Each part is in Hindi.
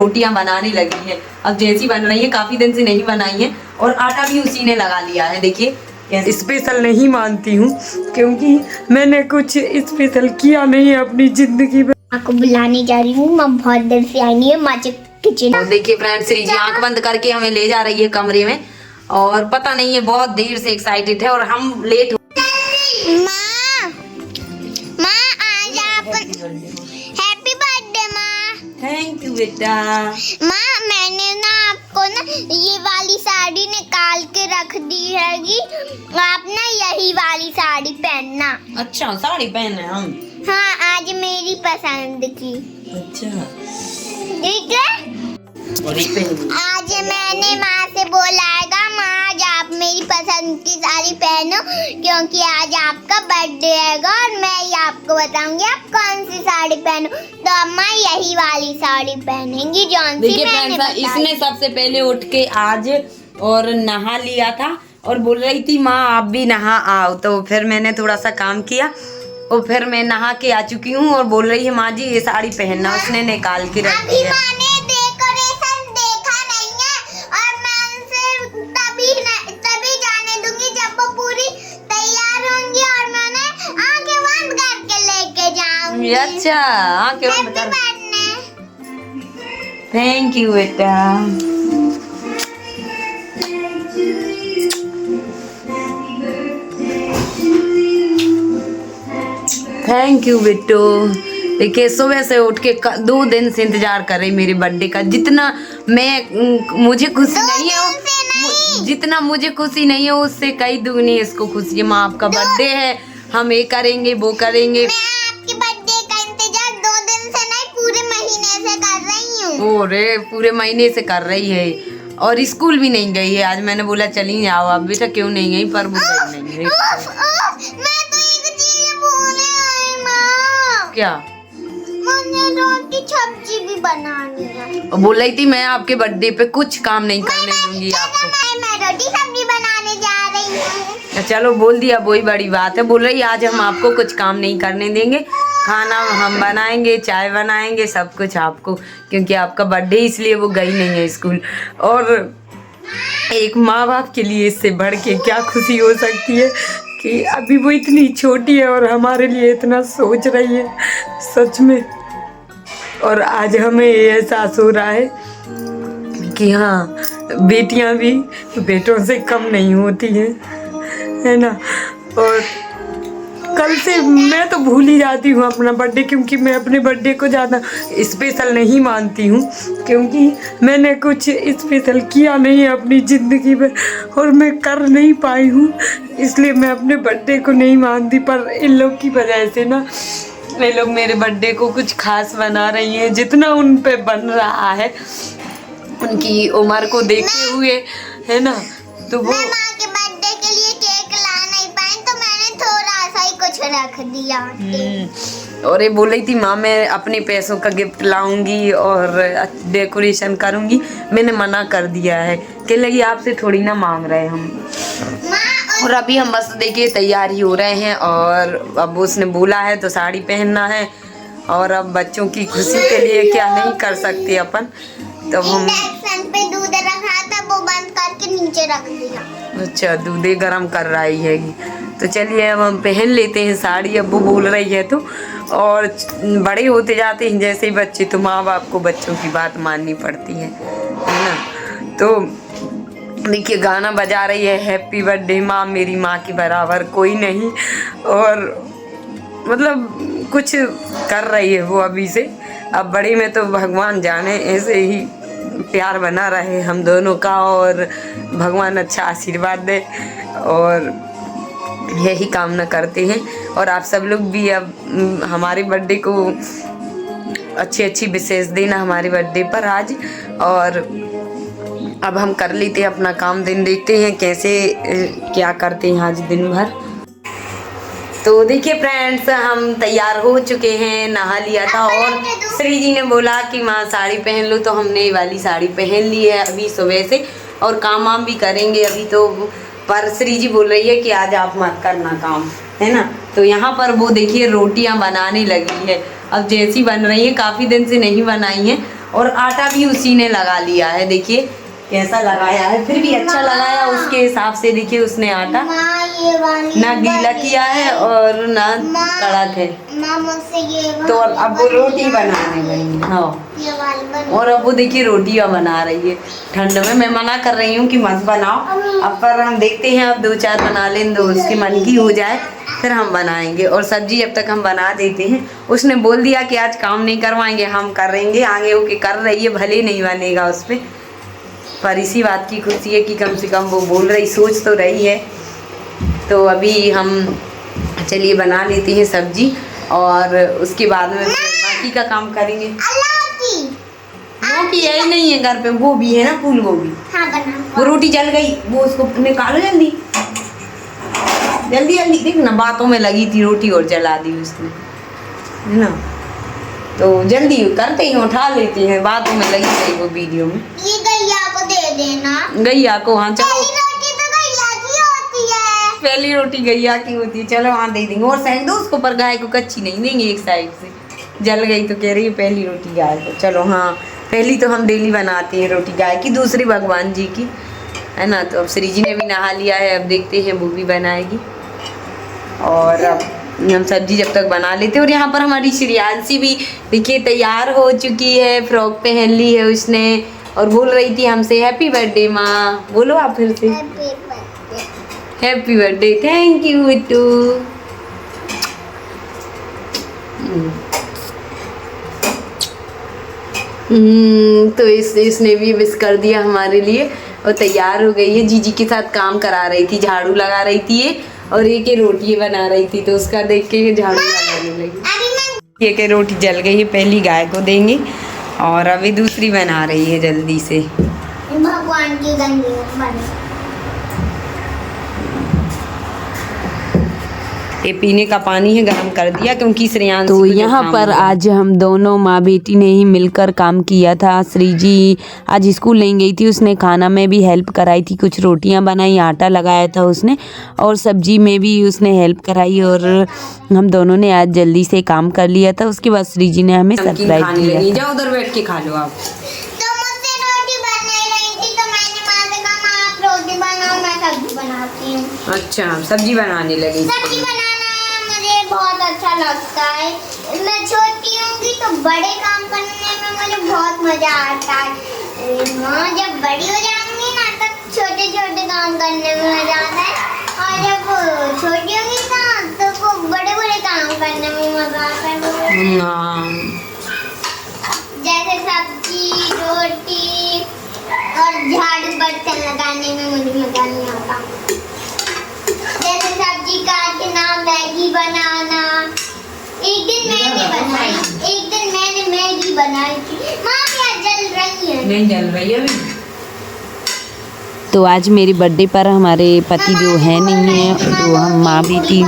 रोटियां बनाने लगी है। अब जैसी बन रही है, काफी दिन से नहीं बनाई है और आटा भी उसी ने लगा लिया है। देखिए स्पेशल नहीं मानती हूँ क्योंकि मैंने कुछ स्पेशल किया नहीं है अपनी जिंदगी में। आपको बुलाने जा रही हूँ, मैं बहुत देर से आई नहीं है माचिस किचन। और देखिए फ्रेंड्स, श्री जी आंख बंद करके हमें ले जा रही है कमरे में और पता नहीं है बहुत देर से एक्साइटेड है और हम लेट हो। माँ आज आप हैप्पी बर्थडे माँ। थैंक यू बेटा। माँ मैंने ना आपको ना ये वाली साड़ी निकाल के रख दी हैगी, आप ना यही वाली साड़ी पहनना। अच्छा साड़ी पहने हम? हाँ आज मेरी पसंद की। अच्छा ठीक है। और एक पहन। आज मैंने माँ से बोला हैगा माँ आज आप मेरी पसंद की साड़ी पहनो क्योंकि आज आपका बर्थडे हैगा और मैं ये आपको बताऊंगी आप कौन सी साड़ी पहनो। तो अम्मा यही वाली साड़ी पहनेंगी जौन सी देखिए मैंने फ्रेंड्स, बताई। इसने सबसे पहले उठ के आज और नहा लिया था और बोल रही थी माँ आप भी नहा आओ, तो फिर मैंने थोड़ा सा काम किया और फिर मैं नहा के आ चुकी हूँ और बोल रही है माँ जी ये साड़ी पहनना। उसने निकाल के रख दी है। डेकोरेशन देखा नहीं है और मैं उनसे तभी जाने दूंगी जब वो पूरी तैयार होंगी और मैं उन्हें आंखें बंद करके लेके जाऊंगी। अच्छा आंखें बंद कर। पहनने थैंक यू बेटा। थैंक यू बेटो। देखिए सुबह से उठ के 2 दिन से इंतजार कर रही मेरे बर्थडे का। जितना मुझे खुशी नहीं है, जितना मुझे खुशी नहीं है उससे कई दुगनी इसको खुशी है। माँ आपका बर्थडे है, हम ये करेंगे वो करेंगे। मैं आपके बर्थडे का इंतजार 2 दिन से नहीं पूरे महीने से कर रही हूँ। ओरे पूरे महीने से कर रही है और स्कूल भी नहीं गई है। आज मैंने बोला चली जाओ आप बेटा, क्यों नहीं गई पर वो गई नहीं है। मैं तो एक चीज भूले आई माँ। क्या? मुझे रोटी सब्जी भी बनानी है। बोल रही थी मैं आपके बर्थडे पे कुछ काम नहीं करने दूंगी आपको। मैं रोटी सब्जी बनाने जा रही हूँ। चलो बोल दिया वही बड़ी बात है। बोल रही आज हम आपको कुछ काम नहीं करने देंगे, खाना हम बनाएंगे, चाय बनाएंगे, सब कुछ आपको, क्योंकि आपका बर्थडे इसलिए वो गई नहीं है स्कूल। और एक माँ बाप के लिए इससे बढ़ के क्या खुशी हो सकती है कि अभी वो इतनी छोटी है और हमारे लिए इतना सोच रही है, सच में। और आज हमें ये एहसास हो रहा है कि हाँ बेटियां भी बेटों से कम नहीं होती हैं, है ना। और कल से मैं तो भूल ही जाती हूँ अपना बर्थडे, क्योंकि मैं अपने बर्थडे को ज़्यादा स्पेशल नहीं मानती हूँ क्योंकि मैंने कुछ स्पेशल किया नहीं है अपनी ज़िंदगी में और मैं कर नहीं पाई हूँ, इसलिए मैं अपने बर्थडे को नहीं मानती। पर इन लोग की वजह से ना ये लोग मेरे बर्थडे को कुछ खास बना रही हैं। जितना उन पे बन रहा है उनकी उम्र को देखते हुए, है ना, तो वो मैं माँ के बर्थडे के लिए केक ला नहीं पाई तो मैंने थोड़ा सा ही कुछ रख दिया। और ये बोल रही थी माँ मैं अपने पैसों का गिफ्ट लाऊंगी और डेकोरेशन करूंगी। मैंने मना कर दिया है कि लगी आपसे थोड़ी ना मांग रहे हम। और अभी हम बस देखिए तैयार ही हो रहे हैं और अब उसने बोला है तो साड़ी पहनना है और अब बच्चों की खुशी के लिए क्या नहीं कर सकते अपन। तो हम इंडक्शन पे दूध रखा था वो बंद करके नीचे रख दिया। अच्छा दूधे गरम कर रही हैगी, तो चलिए अब हम पहन लेते हैं साड़ी। अब वो बोल रही है तो, और बड़े होते जाते हैं जैसे ही बच्चे तो माँ बाप को बच्चों की बात माननी पड़ती है ना। तो देखिए गाना बजा रही है हैप्पी बर्थडे माँ, मेरी माँ की बराबर कोई नहीं। और मतलब कुछ कर रही है वो अभी से। अब बड़ी में तो भगवान जाने, ऐसे ही प्यार बना रहे हम दोनों का और भगवान अच्छा आशीर्वाद दे और यही कामना करते हैं। और आप सब लोग भी अब हमारे बर्थडे को अच्छी विशेष देना हमारे बर्थडे पर आज। और अब हम कर लेते हैं अपना काम, दिन देखते हैं कैसे क्या करते हैं आज दिन भर। तो देखिए फ्रेंड्स हम तैयार हो चुके हैं, नहा लिया था और श्री जी ने बोला कि माँ साड़ी पहन लो, तो हमने ये वाली साड़ी पहन ली है अभी सुबह से और काम वाम भी करेंगे अभी तो। पर श्री जी बोल रही है कि आज आप मत करना काम, है ना। तो यहाँ पर वो देखिए रोटियाँ बनाने लगी है। अब जैसी बन रही है, काफ़ी दिन से नहीं बनाई है और आटा भी उसी ने लगा लिया है, देखिए कैसा लगाया है, फिर भी अच्छा लगाया उसके हिसाब से। देखिए उसने आटा माँ ये वाली ना गीला किया है और ना कड़क है। माँ मुझसे ये तो अब वो रोटी बनाने लगी। हाँ, ये वाली बना। और अब वो देखिए रोटियां बना रही है ठंड में। मैं मना कर रही हूँ कि मत बनाओ, अब पर हम देखते हैं, अब 2-4 बना लें, दो उसके मन की हो जाए फिर हम बनाएंगे। और सब्जी जब तक हम बना देते हैं, उसने बोल दिया कि आज काम नहीं करवाएंगे, हम करेंगे। आगे होके कर रही है, भले नहीं बनेगा उस पर इसी बात की खुशी है कि कम से कम वो बोल रही, सोच तो रही है। तो अभी हम चलिए बना लेते हैं सब्जी और उसके बाद में फिर बाकी का काम करेंगे। रोटी है ही नहीं है घर पे, वो भी है ना फूल गोभी। हाँ बना। वो रोटी जल गई, वो उसको निकालो जल्दी जल्दी जल्दी। देख ना, बातों में लगी थी रोटी और जला दी उसने, है ना। तो जल्दी करते ही उठा लेते हैं, बातों में लगी गई वो वीडियो में। ये गैया को दे देना। गैया को? हाँ चलो, पहली रोटी तो गैया की होती है। पहली रोटी गैया की होती है, चलो वहाँ दे देंगे। और साइड दो उसको, पर गाय को कच्ची नहीं देंगे, एक साइड से जल गई तो कह रही है पहली रोटी गाय को। चलो हाँ, पहली तो हम डेली बनाते हैं रोटी गाय की, दूसरी भगवान जी की, है ना। तो अब श्री जी ने भी नहा लिया है, अब देखते हैं वो भी बनाएगी। और अब हम सब्जी जब तक बना लेते हैं। और यहाँ पर हमारी श्रेयांशी भी देखिए तैयार हो चुकी है, फ्रॉक पहन ली है उसने और बोल रही थी हमसे हैप्पी बर्थडे माँ। बोलो आप फिर से, happy birthday, thank you Bittu. तो इसने भी विश कर दिया हमारे लिए और तैयार हो गई है। जीजी के साथ काम करा रही थी, झाड़ू लगा रही थी ये, और ये के रोटी बना रही थी, तो उसका देख के ये झाड़ू लगाने लगी। ये के रोटी जल गई है, पहली गाय को देंगे और अभी दूसरी बना रही है जल्दी से। भगवान की गंदी बनी। ये पीने का पानी है, गर्म कर दिया क्योंकि श्रेयांशी तो यहाँ पर आज हम दोनों माँ बेटी ने ही मिलकर काम किया था। श्री जी आज स्कूल नहीं गई थी, उसने खाना में भी हेल्प कराई थी, कुछ रोटियाँ बनाई, आटा लगाया था उसने, और सब्जी में भी उसने हेल्प कराई। और हम दोनों ने आज जल्दी से काम कर लिया था। उसके बाद श्री जी ने हमें सरप्राइज दिया। जाओ उधर बैठ के खा लो आप। तो मुझसे रोटी बन नहीं रही थी, तो मैंने माँ से कहा आप रोटी बनाओ, मैं सब्जी बनाती हूँ। अच्छा, सब्जी बनाने लगी। सब्जी बनाना मुझे बहुत अच्छा लगता है। मैं छोटी होंगी तो बड़े काम करने में मुझे बहुत मजा आता है। माँ जब बड़ी हो जाऊंगी ना, तब छोटे छोटे काम करने में मजा आता है, और जब वो छोटी होंगी ना, तो वो बड़े बड़े काम करने में मजा आता है। जैसे सब्जी, रोटी और झाड़ू बर्तन लगाने में मुझे मजा नहीं आता। जैसे सब्जी काटना, मैगी बनाना। एक दिन मैंने मैगी बनाई थी। माँ क्या जल रही है? नहीं जल रही है अभी। तो आज मेरी बर्थडे पर हमारे पति जो है नहीं है, तो हम माँ बेटी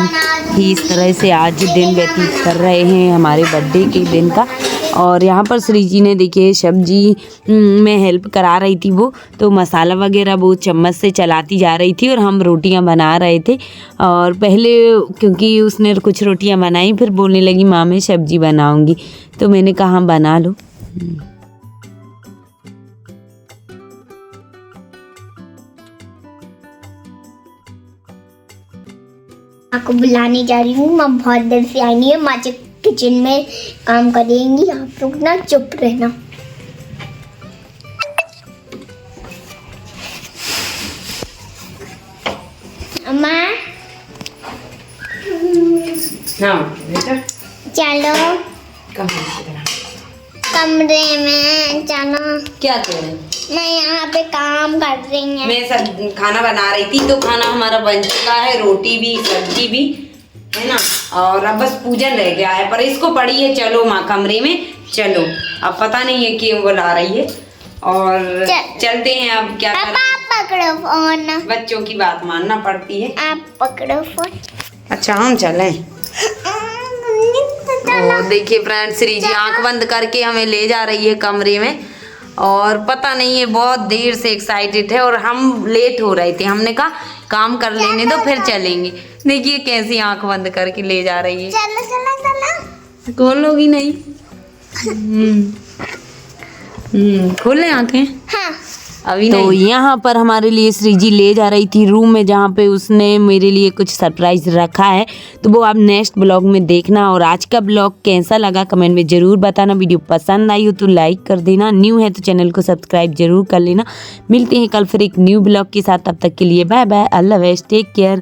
ही इस तरह से आज दिन व्यतीत कर रहे हैं हमारे बर्थडे के दिन का। और यहाँ पर श्री जी ने देखिए सब्जी में हेल्प करा रही थी वो, तो मसाला वगैरह वो चम्मच से चलाती जा रही थी और हम रोटियाँ बना रहे थे। और पहले क्योंकि उसने कुछ रोटियाँ बनाई, फिर बोलने लगी माँ मैं सब्जी बनाऊँगी, तो मैंने कहा बना लो। माँ को बुलाने जा रही हूँ। माँ बहुत देर से आई नहीं है, माँ किचन में काम करेंगी, आप लोग ना चुप रहना। अम्मा हाँ बेटा, चलो कमरे में चलो। क्या कह रहे हैं? मैं यहाँ पे काम कर रही हूँ। मैं सब खाना बना रही थी, तो खाना हमारा बन चुका है, रोटी भी सब्जी भी, है ना। और अब बस पूजन रह गया है, पर इसको पड़ी है चलो माँ कमरे में चलो। अब पता नहीं है क्यों बुला रही है, और चलते हैं अब क्या करें। आप पकड़ो फोन, बच्चों की बात मानना पड़ती है। आप पकड़ो फोन। अच्छा हम चलें। और देखिए फ्रेंड्स, श्री जी आंख बंद करके हमें ले जा रही है कमरे में, और पता नहीं है बहुत देर से एक्साइटेड है, और हम लेट हो रहे थे। हमने कहा काम कर लेने दो फिर चलेंगे। देखिए कैसी आंख बंद करके ले जा रही है। चलो चलो चलो। खोलोगी नहीं? खोल लें आंखें हाँ अभी तो नहीं। यहाँ पर हमारे लिए सृजी ले जा रही थी रूम में जहाँ पे उसने मेरे लिए कुछ सरप्राइज रखा है, तो वो आप नेक्स्ट ब्लॉग में देखना। और आज का ब्लॉग कैसा लगा कमेंट में ज़रूर बताना। वीडियो पसंद आई हो तो लाइक कर देना, न्यू है तो चैनल को सब्सक्राइब जरूर कर लेना। मिलते हैं कल फिर एक न्यू ब्लॉग के साथ, तब तक के लिए बाय बाय, अल्लाह हाफ़िज़, टेक केयर।